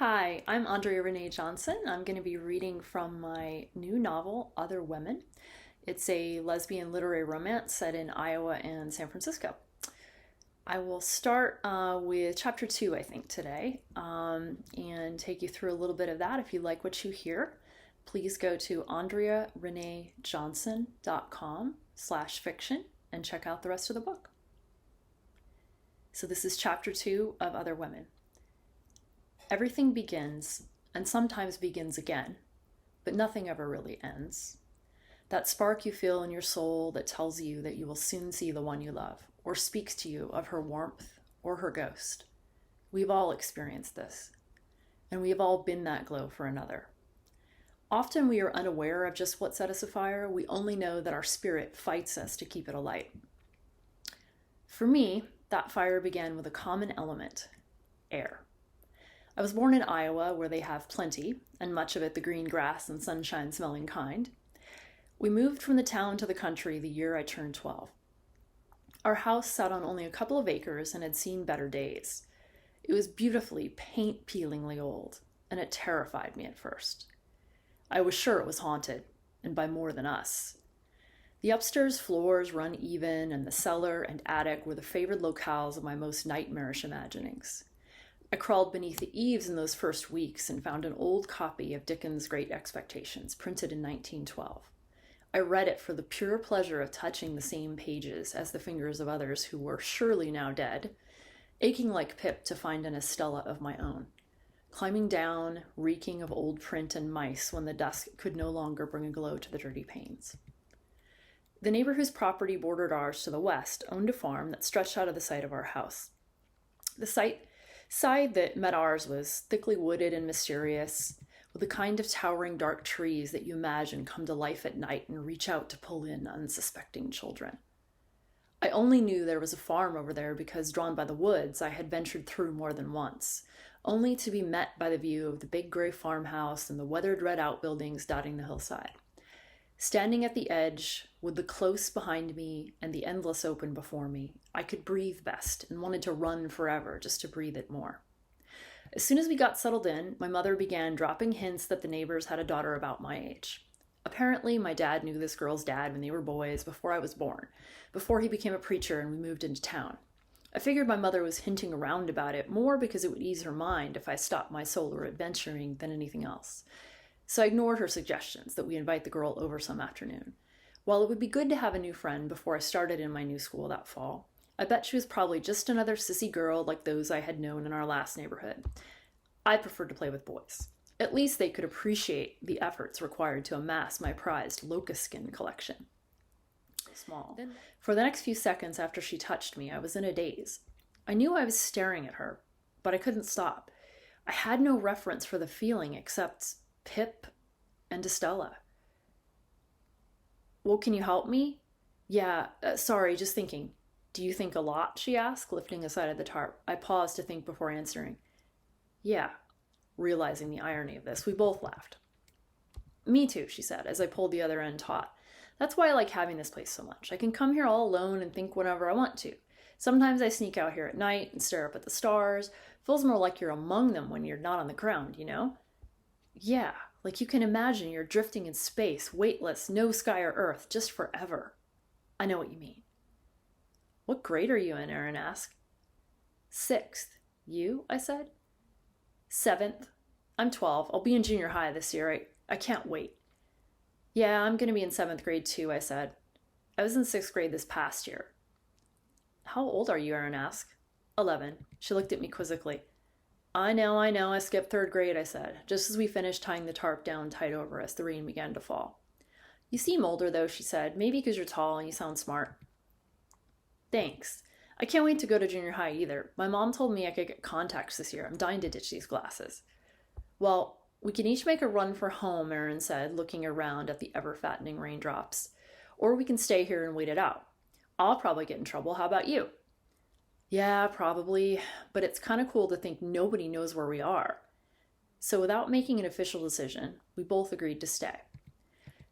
Hi, I'm Andrea Renee Johnson. I'm going to be reading from my new novel, Other Women. It's a lesbian literary romance set in Iowa and San Francisco. I will start with chapter 2, I think, today, and take you through a little bit of that. If you like what you hear, please go to andreareneejohnson.com/fiction and check out the rest of the book. So this is chapter 2 of Other Women. Everything begins, and sometimes begins again, but nothing ever really ends. That spark you feel in your soul that tells you that you will soon see the one you love, or speaks to you of her warmth or her ghost. We've all experienced this, and we have all been that glow for another. Often we are unaware of just what set us afire. We only know that our spirit fights us to keep it alight. For me, that fire began with a common element: air. I was born in Iowa, where they have plenty, and much of it the green grass and sunshine smelling kind. We moved from the town to the country the year I turned 12. Our house sat on only a couple of acres and had seen better days. It was beautifully, paint-peelingly old, and it terrified me at first. I was sure it was haunted, and by more than us. The upstairs floors run even, and the cellar and attic were the favored locales of my most nightmarish imaginings. I crawled beneath the eaves in those first weeks and found an old copy of Dickens' Great Expectations, printed in 1912. I read it for the pure pleasure of touching the same pages as the fingers of others who were surely now dead, aching like Pip to find an Estella of my own, climbing down, reeking of old print and mice when the dusk could no longer bring a glow to the dirty panes. The neighbor whose property bordered ours to the west owned a farm that stretched out of the site of our house. The side that met ours was thickly wooded and mysterious, with the kind of towering dark trees that you imagine come to life at night and reach out to pull in unsuspecting children. I only knew there was a farm over there because, drawn by the woods, I had ventured through more than once, only to be met by the view of the big gray farmhouse and the weathered red outbuildings dotting the hillside. Standing at the edge, with the close behind me and the endless open before me, I could breathe best and wanted to run forever just to breathe it more. As soon as we got settled in, my mother began dropping hints that the neighbors had a daughter about my age. Apparently, my dad knew this girl's dad when they were boys, before I was born, before he became a preacher and we moved into town. I figured my mother was hinting around about it more because it would ease her mind if I stopped my solo adventuring than anything else. So I ignored her suggestions that we invite the girl over some afternoon. While it would be good to have a new friend before I started in my new school that fall, I bet she was probably just another sissy girl like those I had known in our last neighborhood. I preferred to play with boys. At least they could appreciate the efforts required to amass my prized locust skin collection. Small. For the next few seconds after she touched me, I was in a daze. I knew I was staring at her, but I couldn't stop. I had no reference for the feeling except Pip and Estella. Well, can you help me? Yeah, sorry, just thinking. Do you think a lot? She asked, lifting aside of the tarp. I paused to think before answering. Yeah, realizing the irony of this, we both laughed. Me too, she said, as I pulled the other end taut. That's why I like having this place so much. I can come here all alone and think whenever I want to. Sometimes I sneak out here at night and stare up at the stars. Feels more like you're among them when you're not on the ground, you know? Yeah, like you can imagine you're drifting in space, weightless, no sky or earth, just forever. I know what you mean. What grade are you in? Erin asked. 6th. You? I said. 7th. I'm 12. I'll be in junior high this year. I can't wait. Yeah, I'm going to be in 7th grade too, I said. I was in 6th grade this past year. How old are you? Erin asked. 11. She looked at me quizzically. I know, I skipped 3rd grade, I said, just as we finished tying the tarp down tight over us. The rain began to fall. You seem older, though, she said, maybe because you're tall and you sound smart. Thanks. I can't wait to go to junior high either. My mom told me I could get contacts this year. I'm dying to ditch these glasses. Well, we can each make a run for home, Erin said, looking around at the ever-fattening raindrops. Or we can stay here and wait it out. I'll probably get in trouble. How about you? Yeah, probably, but it's kind of cool to think nobody knows where we are. So without making an official decision, we both agreed to stay.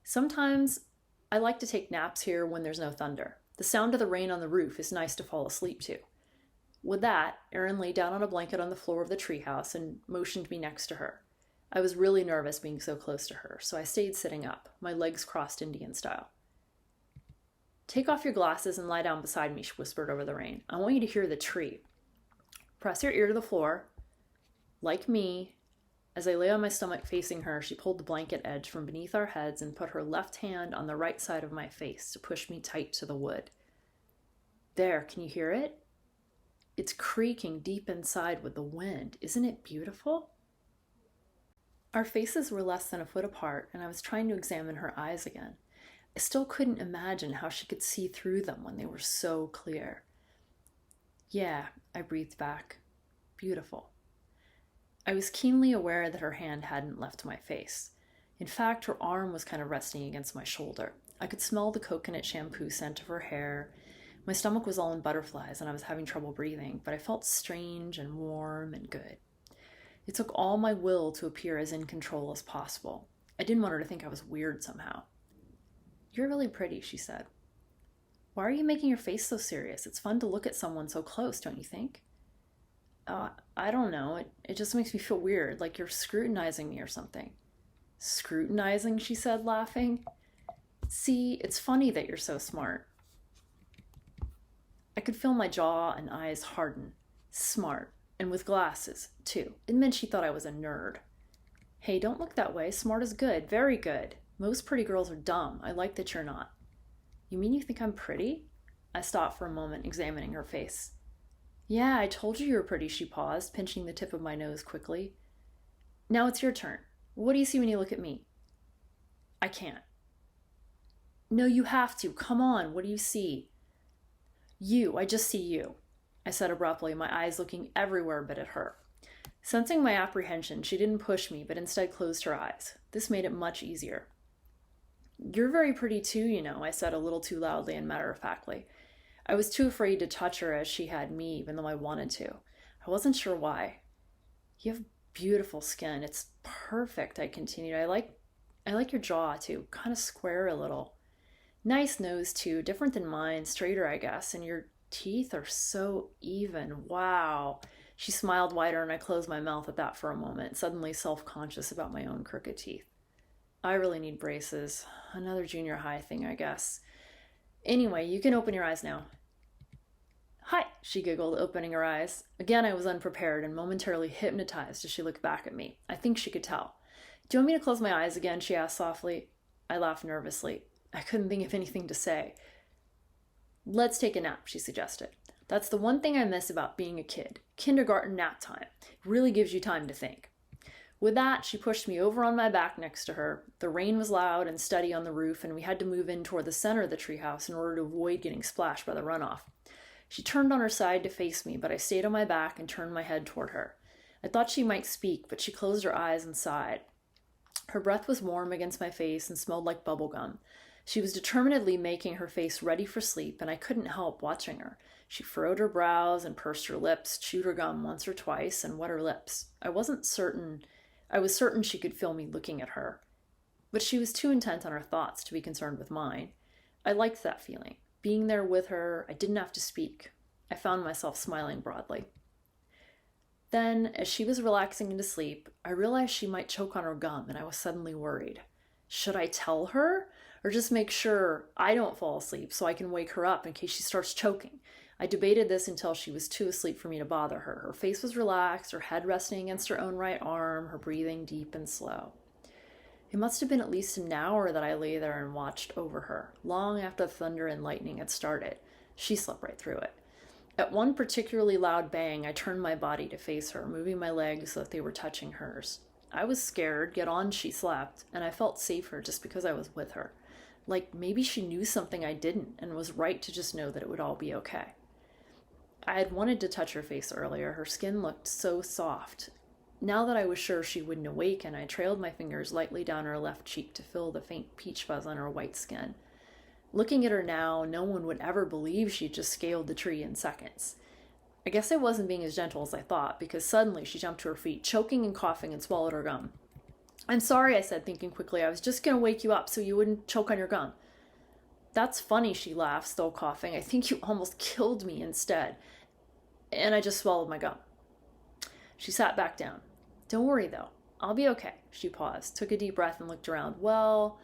Sometimes I like to take naps here when there's no thunder. The sound of the rain on the roof is nice to fall asleep to. With that, Erin lay down on a blanket on the floor of the treehouse and motioned me next to her. I was really nervous being so close to her, so I stayed sitting up, my legs crossed Indian style. Take off your glasses and lie down beside me, she whispered over the rain. I want you to hear the tree. Press your ear to the floor. Like me, as I lay on my stomach facing her, she pulled the blanket edge from beneath our heads and put her left hand on the right side of my face to push me tight to the wood. There, can you hear it? It's creaking deep inside with the wind. Isn't it beautiful? Our faces were less than a foot apart, and I was trying to examine her eyes again. I still couldn't imagine how she could see through them when they were so clear. Yeah, I breathed back. Beautiful. I was keenly aware that her hand hadn't left my face. In fact, her arm was kind of resting against my shoulder. I could smell the coconut shampoo scent of her hair. My stomach was all in butterflies and I was having trouble breathing, but I felt strange and warm and good. It took all my will to appear as in control as possible. I didn't want her to think I was weird somehow. You're really pretty, she said. Why are you making your face so serious? It's fun to look at someone so close, don't you think? I don't know. It just makes me feel weird, like you're scrutinizing me or something. Scrutinizing, she said, laughing. See, it's funny that you're so smart. I could feel my jaw and eyes harden. Smart. And with glasses, too. It meant she thought I was a nerd. Hey, don't look that way. Smart is good. Very good. Most pretty girls are dumb. I like that you're not. You mean you think I'm pretty? I stopped for a moment, examining her face. Yeah, I told you were pretty, she paused, pinching the tip of my nose quickly. Now it's your turn. What do you see when you look at me? I can't. No, you have to. Come on, what do you see? You, I just see you, I said abruptly, my eyes looking everywhere but at her. Sensing my apprehension, she didn't push me, but instead closed her eyes. This made it much easier. You're very pretty too, you know, I said a little too loudly and matter-of-factly. I was too afraid to touch her as she had me, even though I wanted to. I wasn't sure why. You have beautiful skin. It's perfect, I continued. I like your jaw, too. Kind of square a little. Nice nose, too. Different than mine. Straighter, I guess. And your teeth are so even. Wow. She smiled wider, and I closed my mouth at that for a moment, suddenly self-conscious about my own crooked teeth. I really need braces. Another junior high thing, I guess. Anyway, you can open your eyes now. Hi, she giggled, opening her eyes. Again, I was unprepared and momentarily hypnotized as she looked back at me. I think she could tell. Do you want me to close my eyes again? She asked softly. I laughed nervously. I couldn't think of anything to say. Let's take a nap, she suggested. That's the one thing I miss about being a kid. Kindergarten nap time. It really gives you time to think. With that, she pushed me over on my back next to her. The rain was loud and steady on the roof, and we had to move in toward the center of the treehouse in order to avoid getting splashed by the runoff. She turned on her side to face me, but I stayed on my back and turned my head toward her. I thought she might speak, but she closed her eyes and sighed. Her breath was warm against my face and smelled like bubble gum. She was determinedly making her face ready for sleep, and I couldn't help watching her. She furrowed her brows and pursed her lips, chewed her gum once or twice, and wet her lips. I was certain she could feel me looking at her, but she was too intent on her thoughts to be concerned with mine. I liked that feeling. Being there with her, I didn't have to speak. I found myself smiling broadly. Then, as she was relaxing into sleep, I realized she might choke on her gum, and I was suddenly worried. Should I tell her, or just make sure I don't fall asleep so I can wake her up in case she starts choking? I debated this until she was too asleep for me to bother her. Her face was relaxed, her head resting against her own right arm, her breathing deep and slow. It must have been at least an hour that I lay there and watched over her, long after the thunder and lightning had started. She slept right through it. At one particularly loud bang, I turned my body to face her, moving my legs so that they were touching hers. I was scared, yet on she slept, and I felt safer just because I was with her. Like maybe she knew something I didn't and was right to just know that it would all be okay. I had wanted to touch her face earlier. Her skin looked so soft. Now that I was sure she wouldn't awaken, I trailed my fingers lightly down her left cheek to feel the faint peach fuzz on her white skin. Looking at her now, no one would ever believe she'd just scaled the tree in seconds. I guess I wasn't being as gentle as I thought, because suddenly she jumped to her feet, choking and coughing, and swallowed her gum. I'm sorry, I said, thinking quickly. I was just going to wake you up so you wouldn't choke on your gum. That's funny, she laughed, still coughing. I think you almost killed me instead. and I just swallowed my gum. She sat back down. Don't worry though, I'll be okay. She paused, took a deep breath and looked around. Well,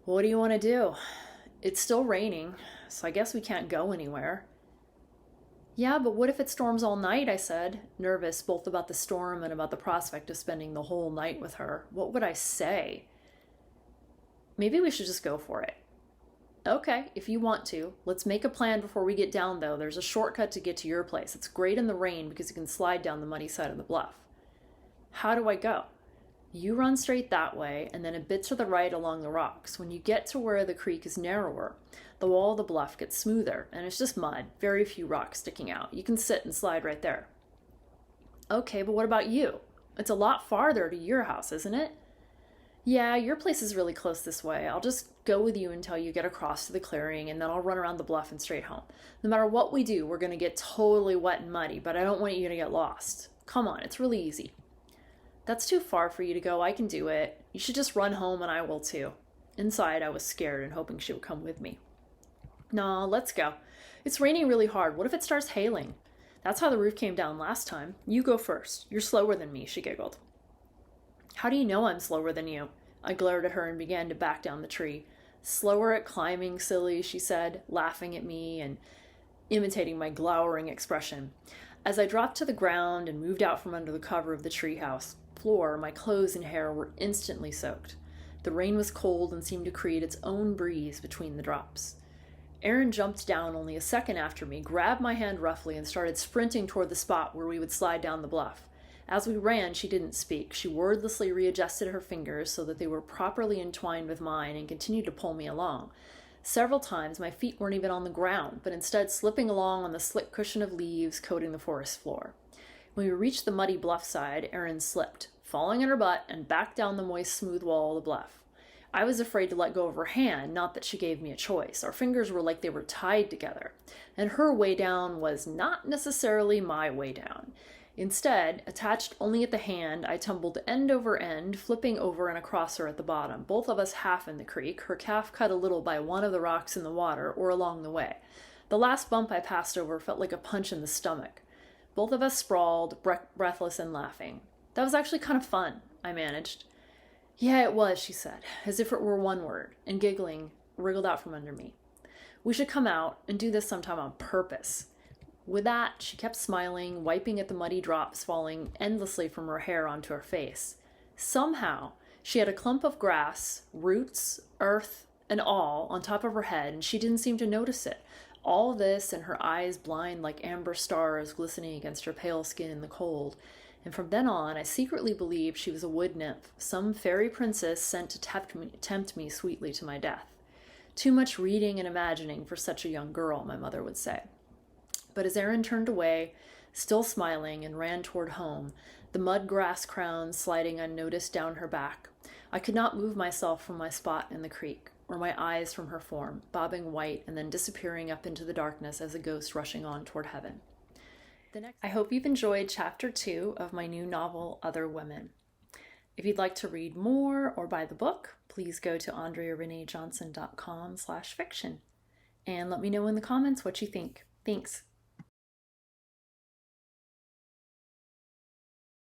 what do you want to do? It's still raining, so I guess we can't go anywhere. Yeah, but what if it storms all night, I said, nervous both about the storm and about the prospect of spending the whole night with her. What would I say? Maybe we should just go for it. Okay, if you want to. Let's make a plan before we get down, though. There's a shortcut to get to your place. It's great in the rain because you can slide down the muddy side of the bluff. How do I go? You run straight that way, and then a bit to the right along the rocks. When you get to where the creek is narrower, the wall of the bluff gets smoother, and it's just mud, very few rocks sticking out. You can sit and slide right there. Okay, but what about you? It's a lot farther to your house, isn't it? Yeah, your place is really close this way. I'll just go with you until you get across to the clearing, and then I'll run around the bluff and straight home. No matter what we do, we're going to get totally wet and muddy, but I don't want you to get lost. Come on, it's really easy. That's too far for you to go. I can do it. You should just run home and I will too. Inside, I was scared and hoping she would come with me. No, let's go. It's raining really hard. What if it starts hailing? That's how the roof came down last time. You go first. You're slower than me, she giggled. How do you know I'm slower than you? I glared at her and began to back down the tree. Slower at climbing, silly, she said, laughing at me and imitating my glowering expression. As I dropped to the ground and moved out from under the cover of the treehouse floor, my clothes and hair were instantly soaked. The rain was cold and seemed to create its own breeze between the drops. Erin jumped down only a second after me, grabbed my hand roughly, and started sprinting toward the spot where we would slide down the bluff. As we ran, she didn't speak. She wordlessly readjusted her fingers so that they were properly entwined with mine and continued to pull me along. Several times, my feet weren't even on the ground, but instead slipping along on the slick cushion of leaves coating the forest floor. When we reached the muddy bluff side, Erin slipped, falling on her butt, and back down the moist, smooth wall of the bluff. I was afraid to let go of her hand, not that she gave me a choice. Our fingers were like they were tied together, and her way down was not necessarily my way down. Instead, attached only at the hand, I tumbled end over end, flipping over and across her at the bottom, both of us half in the creek, her calf cut a little by one of the rocks in the water or along the way. The last bump I passed over felt like a punch in the stomach. Both of us sprawled, breathless and laughing. That was actually kind of fun, I managed. Yeah, it was, she said, as if it were one word, and giggling, wriggled out from under me. We should come out and do this sometime on purpose. With that, she kept smiling, wiping at the muddy drops falling endlessly from her hair onto her face. Somehow, she had a clump of grass, roots, earth, and all on top of her head, and she didn't seem to notice it. All this and her eyes blind like amber stars glistening against her pale skin in the cold. And from then on, I secretly believed she was a wood nymph, some fairy princess sent to tempt me sweetly to my death. Too much reading and imagining for such a young girl, my mother would say. But as Erin turned away, still smiling, and ran toward home, the mud grass crown sliding unnoticed down her back, I could not move myself from my spot in the creek, or my eyes from her form, bobbing white and then disappearing up into the darkness as a ghost rushing on toward heaven. I hope you've enjoyed Chapter 2 of my new novel, Other Women. If you'd like to read more or buy the book, please go to andreareneejohnson.com/fiction and let me know in the comments what you think. Thanks.